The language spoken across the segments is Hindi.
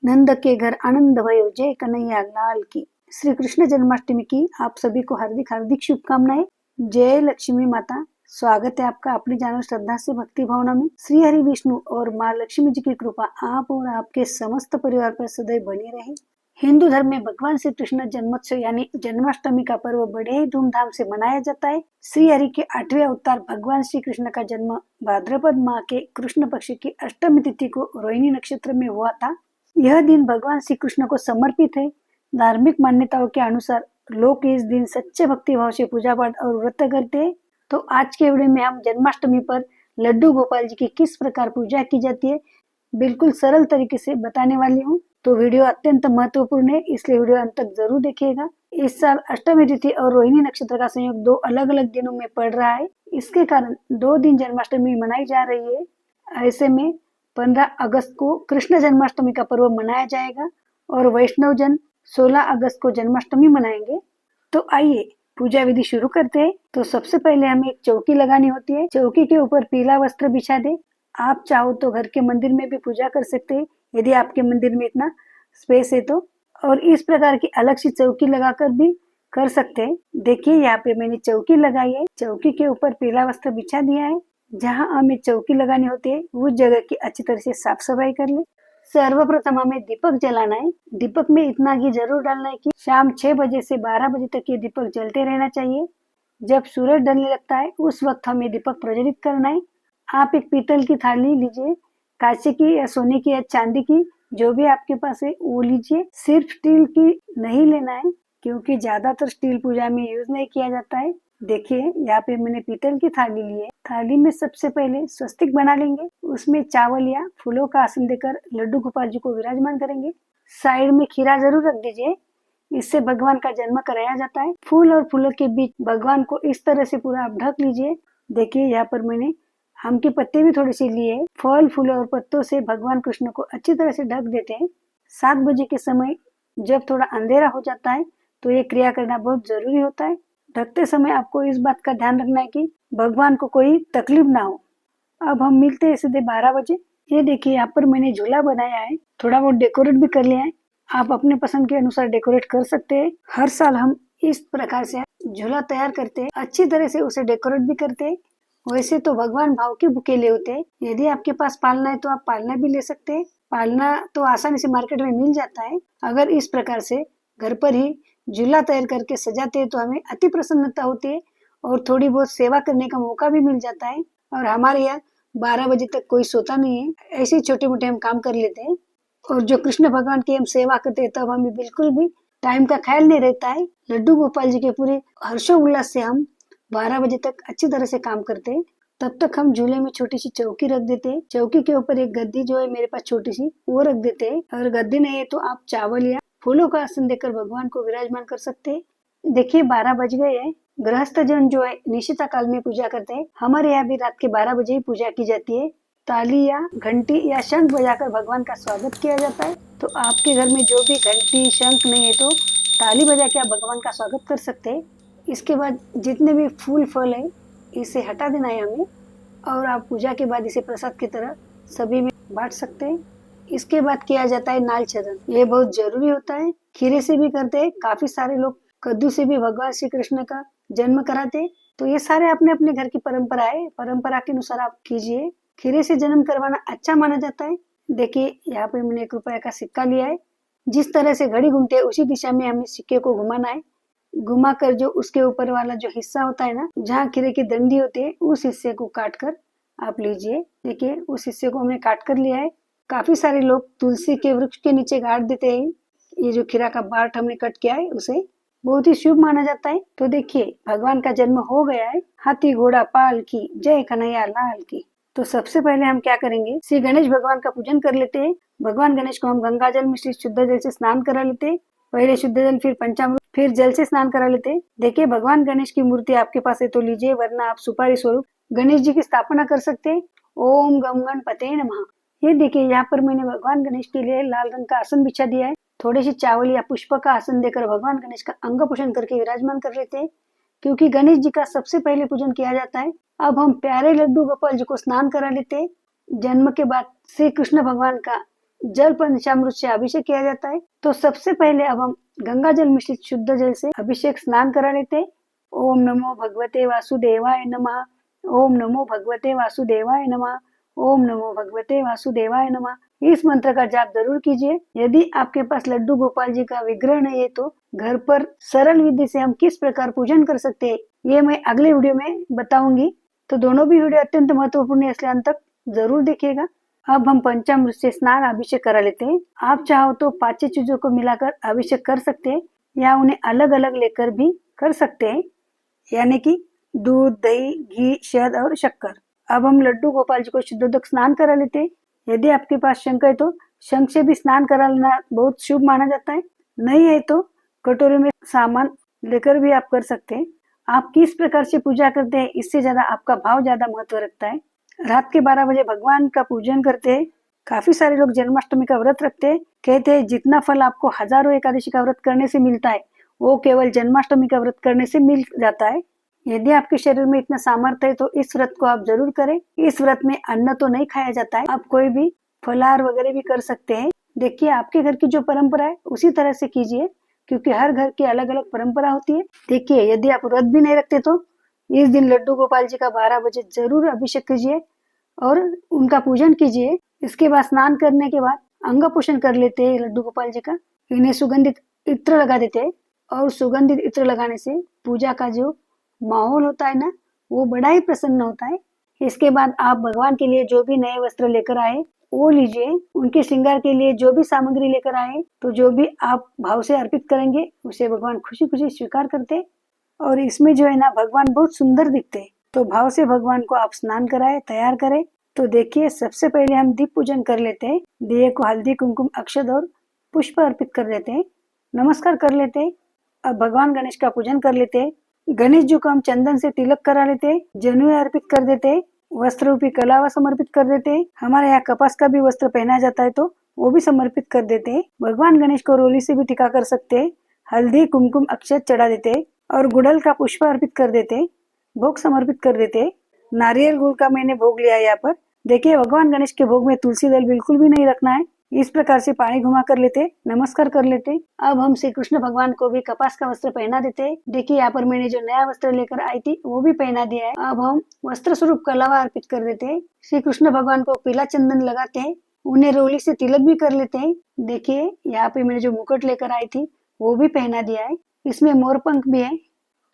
नंद के घर आनंद भयो, जय कन्हैया लाल की। श्री कृष्ण जन्माष्टमी की आप सभी को हार्दिक हार्दिक शुभकामनाएं। जय लक्ष्मी माता। स्वागत है आपका अपने चैनल श्रद्धा से भक्ति भावना में। श्री हरि विष्णु और माँ लक्ष्मी जी की कृपा आप और आपके समस्त परिवार पर सदैव बनी रहे। हिंदू धर्म में भगवान श्री कृष्ण जन्मोत्सव यानी जन्माष्टमी का पर्व बड़े ही धूमधाम से मनाया जाता है। श्री हरि के 8वें अवतार भगवान श्री कृष्ण का जन्म भाद्रपद माह के कृष्ण पक्ष की अष्टमी तिथि को रोहिणी नक्षत्र में हुआ था। यह दिन भगवान श्री कृष्ण को समर्पित है। धार्मिक मान्यताओं के अनुसार लोग इस दिन सच्चे भक्ति भाव से पूजा पाठ और व्रत करते हैं। तो आज के वीडियो में हम जन्माष्टमी पर लड्डू गोपाल जी की किस प्रकार पूजा की जाती है बिल्कुल सरल तरीके से बताने वाली हूँ। तो वीडियो अत्यंत महत्वपूर्ण है, इसलिए वीडियो अंत तक जरूर देखिएगा। इस साल अष्टमी तिथि और रोहिणी नक्षत्र का संयोग दो अलग अलग दिनों में पड़ रहा है। इसके कारण 2 दिन जन्माष्टमी मनाई जा रही है। ऐसे में 15 अगस्त को कृष्ण जन्माष्टमी का पर्व मनाया जाएगा और वैष्णव जन 16 अगस्त को जन्माष्टमी मनाएंगे। तो आइए पूजा विधि शुरू करते हैं। तो सबसे पहले हमें एक चौकी लगानी होती है। चौकी के ऊपर पीला वस्त्र बिछा दे। आप चाहो तो घर के मंदिर में भी पूजा कर सकते हैं, यदि आपके मंदिर में इतना स्पेस है तो। और इस प्रकार की अलग सी चौकी लगाकर भी कर सकते हैं। देखिए यहाँ पे मैंने चौकी लगाई है। चौकी के ऊपर पीला वस्त्र बिछा दिया है। जहाँ हमें चौकी लगानी होती है उस जगह की अच्छी तरह से साफ सफाई कर ले। सर्वप्रथम हमें दीपक जलाना है। दीपक में इतना घी जरूर डालना है कि शाम 6 बजे से 12 बजे तक ये दीपक जलते रहना चाहिए। जब सूरज ढलने लगता है उस वक्त हमें दीपक प्रज्वलित करना है। आप एक पीतल की थाली लीजिए, कांचे की या सोने की या चांदी की, जो भी आपके पास है वो लीजिए। सिर्फ स्टील की नहीं लेना है, क्योंकि ज्यादातर स्टील पूजा में यूज नहीं किया जाता है। देखिए यहाँ पे मैंने पीतल की थाली ली है। थाली में सबसे पहले स्वस्तिक बना लेंगे। उसमें चावल या फूलों का आसन देकर लड्डू गोपाल जी को विराजमान करेंगे। साइड में खीरा जरूर रख दीजिए, इससे भगवान का जन्म कराया जाता है। फूल और फूलों के बीच भगवान को इस तरह से पूरा आप ढक लीजिए। देखिए यहाँ पर मैंने आम के पत्ते भी थोड़े से लिए। फल फूल और पत्तों से भगवान कृष्ण को अच्छी तरह से ढक देते हैं। 7 बजे के समय जब थोड़ा अंधेरा हो जाता है तो ये क्रिया करना बहुत जरूरी होता है। ढकते समय आपको इस बात का ध्यान रखना है कि भगवान को कोई तकलीफ ना हो। अब हम मिलते हैं सीधे 12 बजे। ये देखिए यहाँ पर मैंने झूला बनाया है, थोड़ा बहुत डेकोरेट भी कर लिया है। आप अपने पसंद के अनुसार डेकोरेट कर सकते हैं। हर साल हम इस प्रकार से झूला तैयार करते हैं, अच्छी तरह से उसे डेकोरेट भी करते हैं। वैसे तो भगवान भाव के बुकेले होते हैं। यदि आपके पास पालना है तो आप पालना भी ले सकते हैं। पालना तो आसानी से मार्केट में मिल जाता है। अगर इस प्रकार से घर पर ही झूला तैयार करके सजाते हैं तो हमें अति प्रसन्नता होती है और थोड़ी बहुत सेवा करने का मौका भी मिल जाता है। और हमारे यहाँ 12 बजे तक कोई सोता नहीं है, ऐसे छोटे मोटे हम काम कर लेते हैं। और जो कृष्ण भगवान की हम सेवा करते हैं तब हमें बिल्कुल भी टाइम का ख्याल नहीं रहता है। लड्डू गोपाल जी के पूरे हर्षोल्लास से हम 12 बजे तक अच्छी तरह से काम करते हैं। तब तक हम झूले में छोटी सी चौकी रख देते हैं। चौकी के ऊपर एक गद्दी जो है मेरे पास छोटी सी वो रख देते हैं। अगर गद्दी नहीं है तो आप चावल या फूलों का आसन देकर भगवान को विराजमान कर सकते हैं। देखिए 12 बज गए हैं। गृहस्थ जन जो है निशिता काल में पूजा करते हैं। हमारे यहाँ भी रात के 12 बजे ही पूजा की जाती है। ताली या घंटी या शंख बजाकर भगवान का स्वागत किया जाता है। तो आपके घर में जो भी घंटी शंख नहीं है तो ताली बजा के आप भगवान का स्वागत कर सकते हैं। इसके बाद जितने भी फूल फल है इसे हटा देना है हमें, और आप पूजा के बाद इसे प्रसाद की तरह सभी में बांट सकते हैं। इसके बाद किया जाता है नाल छदन, ये बहुत जरूरी होता है। खीरे से भी करते हैं, काफी सारे लोग कद्दू से भी भगवान श्री कृष्ण का जन्म कराते हैं। तो ये सारे अपने अपने घर की परंपरा है, परंपरा के अनुसार आप कीजिए। खीरे से जन्म करवाना अच्छा माना जाता है। देखिए यहाँ पे मैंने 1 रुपए का सिक्का लिया है। जिस तरह से घड़ी घूमती है उसी दिशा में हमें सिक्के को घुमाना है। घुमा कर जो उसके ऊपर वाला जो हिस्सा होता है ना, जहाँ खीरे की डंडी होती है, उस हिस्से को काट कर आप लीजिए। देखिए उस हिस्से को हमने काट कर लिया है। काफी सारे लोग तुलसी के वृक्ष के नीचे गाड़ देते हैं। ये जो खीरा का बाट हमने कट किया है उसे बहुत ही शुभ माना जाता है। तो देखिए भगवान का जन्म हो गया है। हाथी घोड़ा पाल की, जय कन्हैया लाल की। तो सबसे पहले हम क्या करेंगे, श्री गणेश भगवान का पूजन कर लेते हैं। भगवान गणेश को हम गंगा जल मिश्रित शुद्ध जल से स्नान करा लेते हैं। पहले शुद्ध जल, फिर पंचामृत, फिर जल से स्नान करा लेते हैं। देखिए भगवान गणेश की मूर्ति आपके पास है तो लीजिए, वरना आप सुपारी स्वरूप गणेश जी की स्थापना कर सकते हैं। ओम गम गणपते नमः। ये देखिए यहाँ पर मैंने भगवान गणेश के लिए लाल रंग का आसन बिछा दिया है। थोड़े से चावल या पुष्प का आसन देकर भगवान गणेश का अंग पोषण करके विराजमान कर लेते हैं, क्योंकि गणेश जी का सबसे पहले पूजन किया जाता है। अब हम प्यारे लड्डू गोपाल जी को स्नान करा लेते हैं। जन्म के बाद श्री कृष्ण भगवान का जल पंचामृत से अभिषेक किया जाता है। तो सबसे पहले अब हम गंगा जल मिश्रित शुद्ध जल से अभिषेक स्नान करा लेते हैं। ओम नमो भगवते वासुदेवाय नमः। ओम नमो भगवते वासुदेवाय नमः। ओम नमो भगवते वासुदेवाय नमः। इस मंत्र का जाप जरूर कीजिए। यदि आपके पास लड्डू गोपाल जी का विग्रह नहीं है तो घर पर सरल विधि से हम किस प्रकार पूजन कर सकते हैं, ये मैं अगले वीडियो में बताऊंगी। तो दोनों भी वीडियो अत्यंत महत्वपूर्ण है, इसलिए अंत तक जरूर देखिएगा। अब हम पंचामृत से स्नान अभिषेक करा लेते हैं। आप चाहो तो 5 चीजों को मिलाकर अभिषेक कर सकते हैं या उन्हें अलग अलग लेकर भी कर सकते हैं, यानी कि दूध, दही, घी, शहद और शक्कर। अब हम लड्डू गोपाल जी को शुद्धोदक स्नान करा लेते हैं। यदि आपके पास शंख है तो शंख से भी स्नान करा लेना बहुत शुभ माना जाता है। नहीं है तो कटोरे में सामान लेकर भी आप कर सकते हैं। आप किस प्रकार से पूजा करते हैं, इससे ज्यादा आपका भाव ज्यादा महत्व रखता है। रात के 12 बजे भगवान का पूजन करते हैं। काफी सारे लोग जन्माष्टमी का व्रत रखते हैं। कहते हैं जितना फल आपको हजारों एकादशी का व्रत करने से मिलता है, वो केवल जन्माष्टमी का व्रत करने से मिल जाता है। यदि आपके शरीर में इतना सामर्थ्य है तो इस व्रत को आप जरूर करें। इस व्रत में अन्न तो नहीं खाया जाता है, आप कोई भी फलाहार वगैरह भी कर सकते हैं। देखिए आपके घर की जो परंपरा है उसी तरह से कीजिए, क्योंकि हर घर की अलग अलग परंपरा होती है। देखिए यदि आप व्रत भी नहीं रखते तो इस दिन लड्डू गोपाल जी का 12 बजे जरूर अभिषेक कीजिए और उनका पूजन कीजिए। इसके बाद स्नान करने के बाद अंग पोषण कर लेते हैं लड्डू गोपाल जी का। इन्हें सुगंधित इत्र लगा देते हैं और सुगंधित इत्र लगाने से पूजा का जो माहौल होता है ना, वो बड़ा ही प्रसन्न होता है। इसके बाद आप भगवान के लिए जो भी नए वस्त्र लेकर आए वो लीजिए। उनके श्रृंगार के लिए जो भी सामग्री लेकर आए, तो जो भी आप भाव से अर्पित करेंगे उसे भगवान खुशी खुशी स्वीकार करते। और इसमें जो है ना, भगवान बहुत सुंदर दिखते। तो भाव से भगवान को आप स्नान कराए, तैयार करें। तो देखिए सबसे पहले हम दीप पूजन कर लेते हैं। दिए को हल्दी, कुमकुम, अक्षत और पुष्प अर्पित कर देते हैं, नमस्कार कर लेते हैं। अब भगवान गणेश का पूजन कर लेते हैं। गणेश जी को हम चंदन से तिलक करा लेते हैं, जनेऊ अर्पित कर देते हैं, वस्त्र रूपी कलावा समर्पित कर देते हैं। हमारे यहाँ कपास का भी वस्त्र पहना जाता है तो वो भी समर्पित कर देते हैं। भगवान गणेश को रोली से भी टीका कर सकते हैं। हल्दी, कुमकुम, अक्षत चढ़ा देते हैं और गुड़हल का पुष्प अर्पित कर देते हैं, भोग समर्पित कर देते हैं। नारियल गुड़ का मैंने भोग लिया है यहाँ पर। देखिए भगवान गणेश के भोग में तुलसी दल बिल्कुल भी नहीं रखना है। इस प्रकार से पानी घुमा कर लेते, नमस्कार कर लेते। अब हम श्री कृष्ण भगवान को भी कपास का वस्त्र पहना देते। देखिए यहाँ पर मैंने जो नया वस्त्र लेकर आई थी वो भी पहना दिया है। अब हम वस्त्र स्वरूप कलावा अर्पित कर देते हैं। श्री कृष्ण भगवान को पीला चंदन लगाते हैं, उन्हें रोली से तिलक भी कर लेते हैं। देखिए यहाँ पे मैंने जो मुकुट लेकर आई थी वो भी पहना दिया है, इसमें मोर पंख भी है,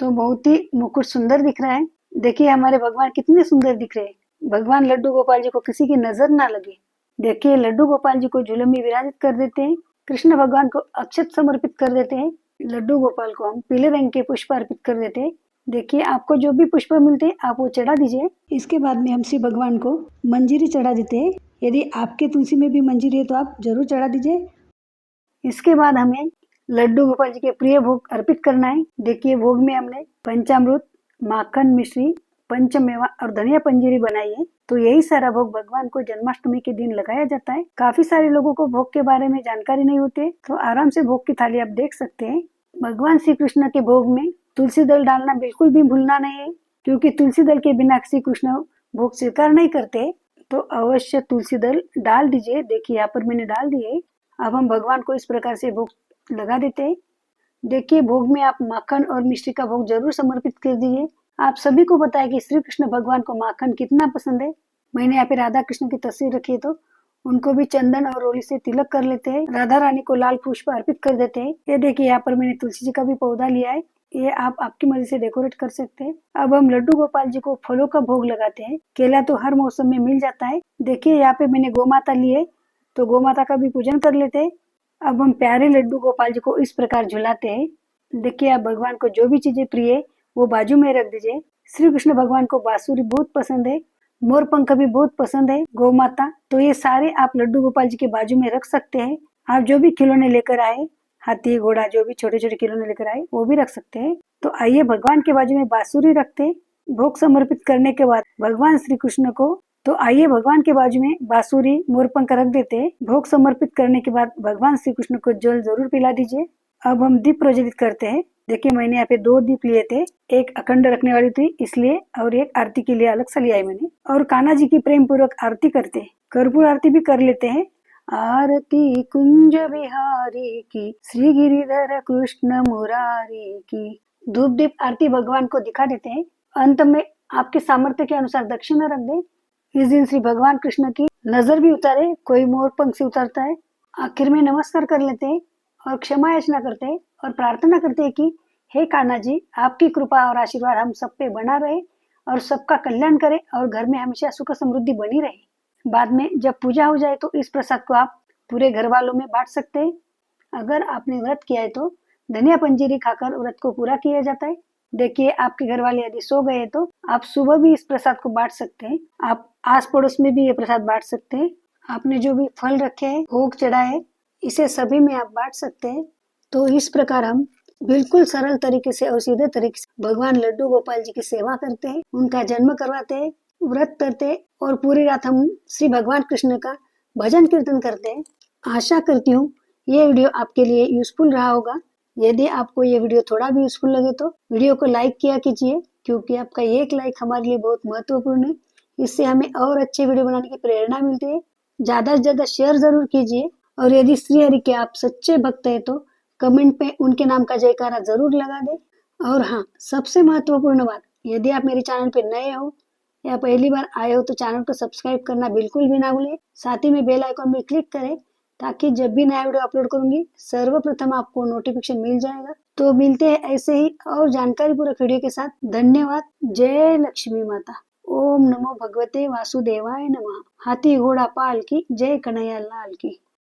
तो बहुत ही मुकुट सुंदर दिख रहा है। देखिए हमारे भगवान कितने सुंदर दिख रहे हैं। भगवान लड्डू गोपाल जी को किसी की नजर ना लगे। देखिए लड्डू गोपाल जी को झूलम में विराजित कर देते हैं। कृष्ण भगवान को अक्षत समर्पित कर देते हैं। लड्डू गोपाल को हम पीले रंग के पुष्प अर्पित कर देते हैं। देखिए आपको जो भी पुष्प मिलते हैं आप वो चढ़ा दीजिए। इसके बाद में हम श्री भगवान को मंजीरी चढ़ा देते हैं। यदि आपके तुलसी में भी मंजीरी है तो आप जरूर चढ़ा दीजिए। इसके बाद हमें लड्डू गोपाल जी के प्रिय भोग अर्पित करना है। देखिए भोग में हमने पंचामृत, माखन, मिश्री, पंचमेवा और धनिया पंजीरी बनाई है। तो यही सारा भोग भगवान को जन्माष्टमी के दिन लगाया जाता है। काफी सारे लोगों को भोग के बारे में जानकारी नहीं होती, तो आराम से भोग की थाली आप देख सकते हैं। भगवान श्री कृष्ण के भोग में तुलसी दल डालना बिल्कुल भी भूलना नहीं है, क्योंकि तुलसी दल के बिना श्री कृष्ण भोग स्वीकार नहीं करते। तो अवश्य तुलसी दल डाल दीजिए। देखिए यहाँ पर मैंने डाल दिए। अब हम भगवान को इस प्रकार से भोग लगा देते हैं। देखिए भोग में आप माखन और मिश्री का भोग जरूर समर्पित कर दीजिए। आप सभी को पता है कि श्री कृष्ण भगवान को माखन कितना पसंद है। मैंने यहाँ पे राधा कृष्ण की तस्वीर रखी है, तो उनको भी चंदन और रोली से तिलक कर लेते हैं। राधा रानी को लाल पुष्प अर्पित कर देते हैं। ये देखिए यहाँ पर मैंने तुलसी जी का भी पौधा लिया है, ये आप आपकी मर्जी से डेकोरेट कर सकते हैं। अब हम लड्डू गोपाल जी को फलों का भोग लगाते हैं। केला तो हर मौसम में मिल जाता है। देखिए यहाँ पे मैंने गौ माता ली है, तो गौ माता का भी पूजन कर लेते हैं। अब हम प्यारे लड्डू गोपाल जी को इस प्रकार झुलाते हैं। देखिए आप भगवान को जो भी चीजें प्रिय है वो बाजू में रख दीजिए। श्री कृष्ण भगवान को बांसुरी बहुत पसंद है, मोर पंख भी बहुत पसंद है, गौ माता, तो ये सारे आप लड्डू गोपाल जी के बाजू में रख सकते हैं। आप जो भी खिलौने लेकर आए, हाथी, घोड़ा, जो भी छोटे छोटे खिलौने लेकर आए वो भी रख सकते हैं। तो आइए भगवान के बाजू में बांसुरी रखते हैं। भोग समर्पित करने के बाद भगवान श्री कृष्ण को, तो आइए भगवान के बाजू में बांसुरी, मोरपंख रख देते हैं। भोग समर्पित करने के बाद भगवान श्री कृष्ण को जल जरूर पिला दीजिए। अब हम दीप प्रज्वलित करते हैं। देखिए मैंने यहाँ पे 2 दीप लिए थे, एक अखंड रखने वाली थी इसलिए, और एक आरती के लिए अलग से लिया है मैंने। और कान्हा जी की प्रेम पूर्वक आरती करते हैं, कर्पूर आरती भी कर लेते हैं। आरती कुंज बिहारी की, श्री गिरिधर कृष्ण मुरारी की। धूप दीप आरती भगवान को दिखा देते हैं। अंत में आपके सामर्थ्य के अनुसार दक्षिणा रख दे। इस दिन श्री भगवान कृष्ण की नजर भी उतारे, कोई मोर पंख से उतारता है। आखिर में नमस्कार कर लेते हैं और क्षमा याचना करते हैं और प्रार्थना करते हैं कि हे कान्हा जी, आपकी कृपा और आशीर्वाद हम सब पे बना रहे और सबका कल्याण करे और घर में हमेशा सुख समृद्धि बनी रहे। बाद में जब पूजा हो जाए तो इस प्रसाद को आप पूरे घर वालों में बांट सकते हैं। अगर आपने व्रत किया है तो धनिया पंजीरी खाकर व्रत को पूरा किया जाता है। देखिए, आपके घर वाले यदि सो गए तो आप सुबह भी इस प्रसाद को बांट सकते हैं। आप आस पड़ोस में भी ये प्रसाद बांट सकते हैं। आपने जो भी फल रखे हैं, भोग चढ़ा है, इसे सभी में आप बांट सकते हैं। तो इस प्रकार हम बिल्कुल सरल तरीके से और सीधे तरीके से भगवान लड्डू गोपाल जी की सेवा करते हैं, उनका जन्म करवाते हैं, व्रत करते हैं और पूरी रात हम श्री भगवान कृष्ण का भजन कीर्तन करते हैं। आशा करती हूँ ये वीडियो आपके लिए यूजफुल रहा होगा। यदि आपको ये वीडियो थोड़ा भी यूजफुल लगे तो वीडियो को लाइक किया कीजिए, क्योंकि आपका एक लाइक हमारे लिए बहुत महत्वपूर्ण है। इससे हमें और अच्छे वीडियो बनाने की प्रेरणा मिलती है। ज्यादा से ज्यादा शेयर जरूर कीजिए और यदि श्री हरि के आप सच्चे भक्त हैं तो कमेंट पे उनके नाम का जयकारा जरूर लगा दे। और हाँ, सबसे महत्वपूर्ण बात, यदि आप मेरे चैनल पे नए हो या पहली बार आए हो तो चैनल को सब्सक्राइब करना बिल्कुल भी ना भूलें। साथ ही में बेल आइकन में क्लिक करें ताकि जब भी नया वीडियो अपलोड करूंगी सर्वप्रथम आपको नोटिफिकेशन मिल जाएगा। तो मिलते हैं ऐसे ही और जानकारी पूर्वक वीडियो के साथ। धन्यवाद। जय लक्ष्मी माता। ओम नमो भगवते वासुदेवाय नमः। हाथी घोड़ा पाल की, जय कन्हैया लाल की।